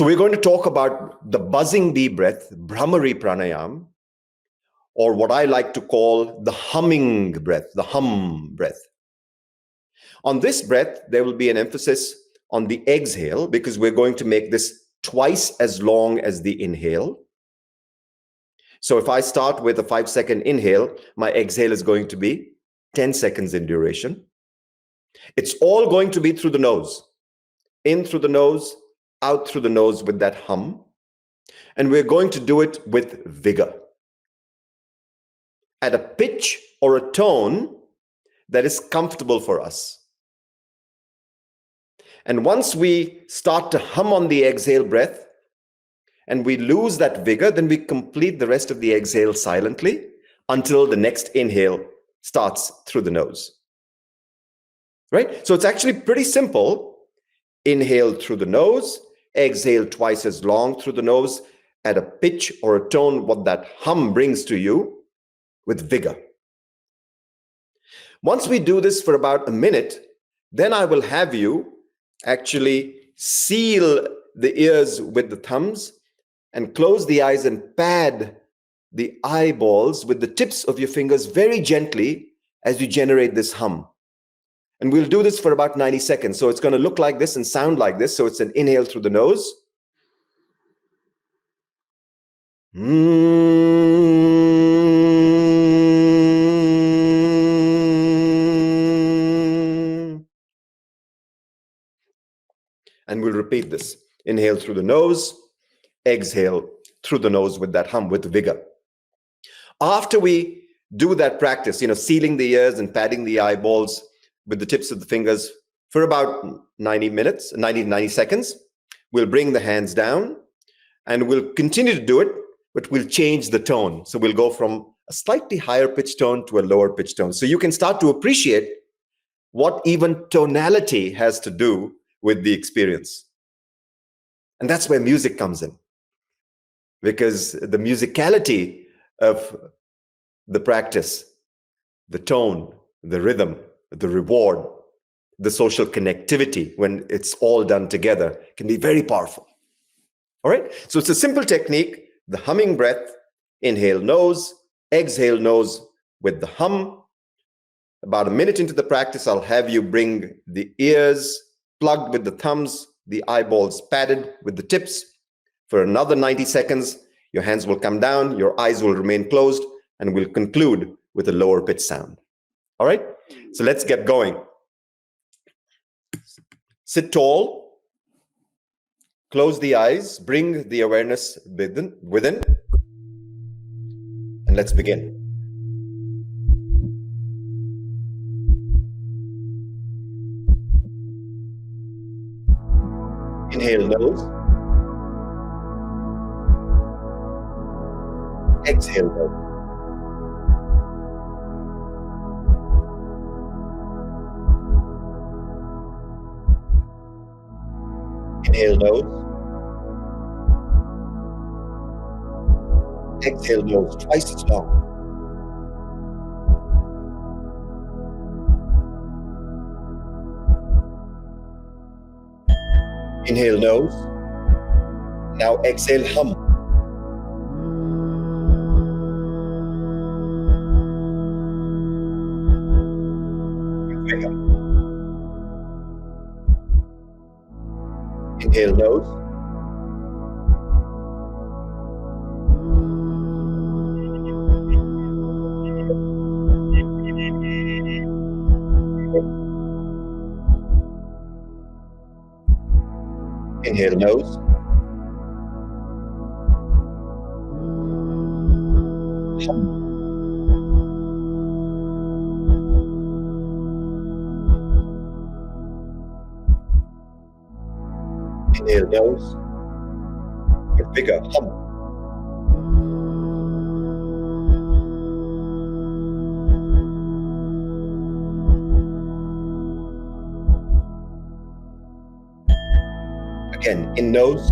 So we're going to talk about the buzzing bee breath, Brahmari Pranayama, or what I like to call the humming breath, the hum breath. On this breath, there will be an emphasis on the exhale because we're going to make this twice as long as the inhale. So if I start with a 5-second inhale, my exhale is going to be 10 seconds in duration. It's all going to be through the nose, in through the nose, out through the nose with that hum. And we're going to do it with vigor, at a pitch or a tone that is comfortable for us. And once we start to hum on the exhale breath and we lose that vigor, then we complete the rest of the exhale silently until the next inhale starts through the nose. Right? So it's actually pretty simple. Inhale through the nose, exhale twice as long through the nose at a pitch or a tone what that hum brings to you with vigor. Once we do this for about a minute, then I will have you actually seal the ears with the thumbs and close the eyes and pad the eyeballs with the tips of your fingers very gently as you generate this hum. And we'll do this for about 90 seconds. So it's going to look like this and sound like this. So it's an inhale through the nose. And we'll repeat this. Inhale through the nose, exhale through the nose with that hum, with vigor. After we do that practice, sealing the ears and padding the eyeballs with the tips of the fingers for about 90 seconds, we'll bring the hands down and we'll continue to do it, but we'll change the tone. So we'll go from a slightly higher pitch tone to a lower pitch tone. So you can start to appreciate what even tonality has to do with the experience. And that's where music comes in, because the musicality of the practice, the tone, the rhythm, the reward, the social connectivity, when it's all done together, can be very powerful. All right? So it's a simple technique, the humming breath, inhale nose, exhale nose with the hum. About a minute into the practice, I'll have you bring the ears plugged with the thumbs, the eyeballs padded with the tips. For another 90 seconds, your hands will come down, your eyes will remain closed, and we'll conclude with a lower pitch sound. All right? So let's get going. Sit tall, close the eyes, bring the awareness within, and let's begin. Inhale nose. Exhale nose. Inhale nose. Exhale nose, twice as long. Inhale nose. Now exhale hum. Inhale nose. Inhale nose. Inhale nose. But bigger, hum. Again, in nose.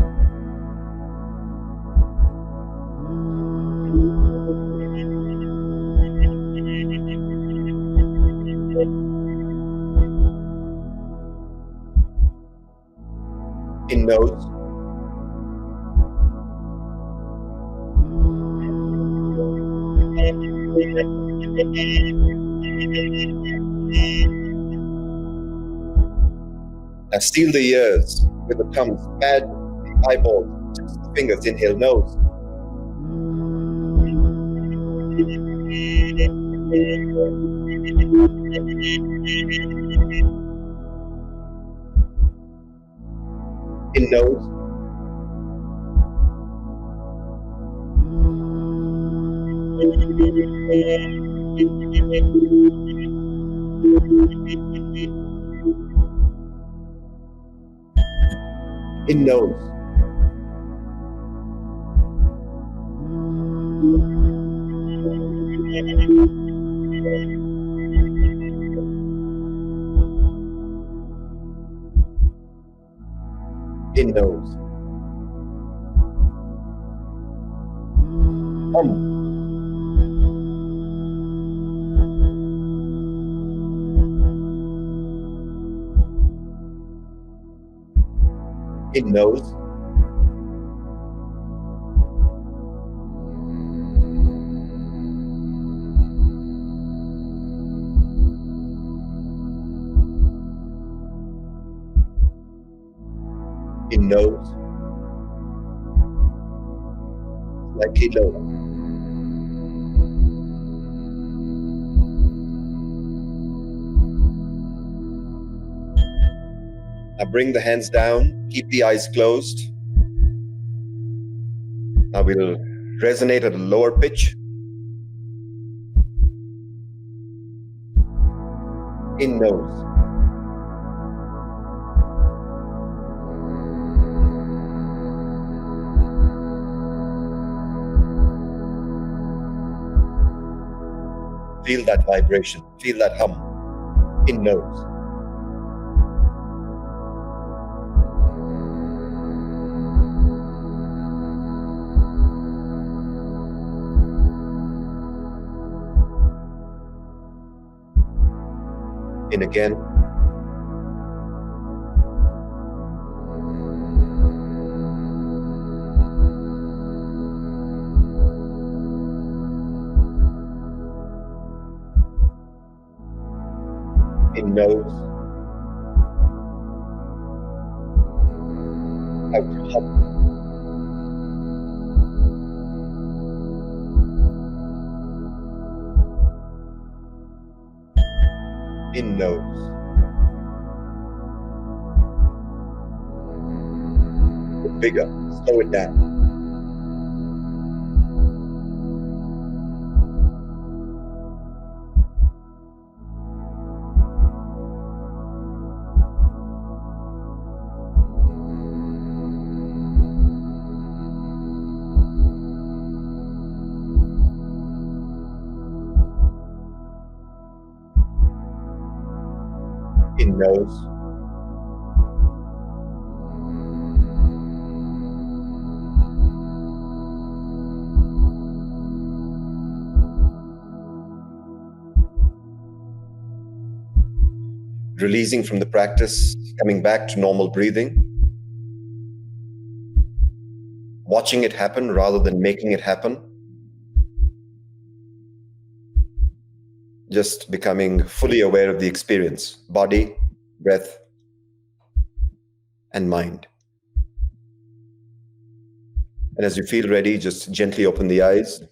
In nose. Now seal the ears with the thumbs, pad the eyeballs, tips of the fingers, inhale nose. In nose. In nose. In nose. In nose. In nose. Slightly lower. Now bring the hands down, keep the eyes closed. Now we'll resonate at a lower pitch. In nose. Feel that vibration, feel that hum. In nose. In again. In nose. Out hum. In nose. Bigger, slow it down. In nose. Releasing from the practice, coming back to normal breathing. Watching it happen rather than making it happen. Just becoming fully aware of the experience, body, breath, and mind. And as you feel ready, just gently open the eyes.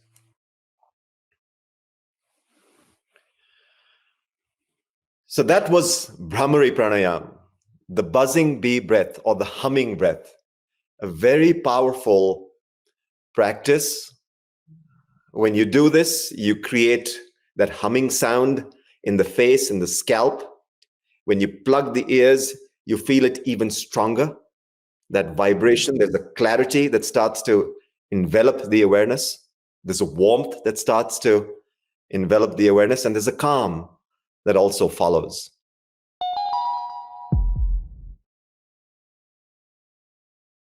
So that was Brahmari Pranayama, the buzzing bee breath or the humming breath, a very powerful practice. When you do this, you create that humming sound in the face, in the scalp. When you plug the ears, you feel it even stronger. That vibration, there's a clarity that starts to envelop the awareness. There's a warmth that starts to envelop the awareness, and there's a calm that also follows.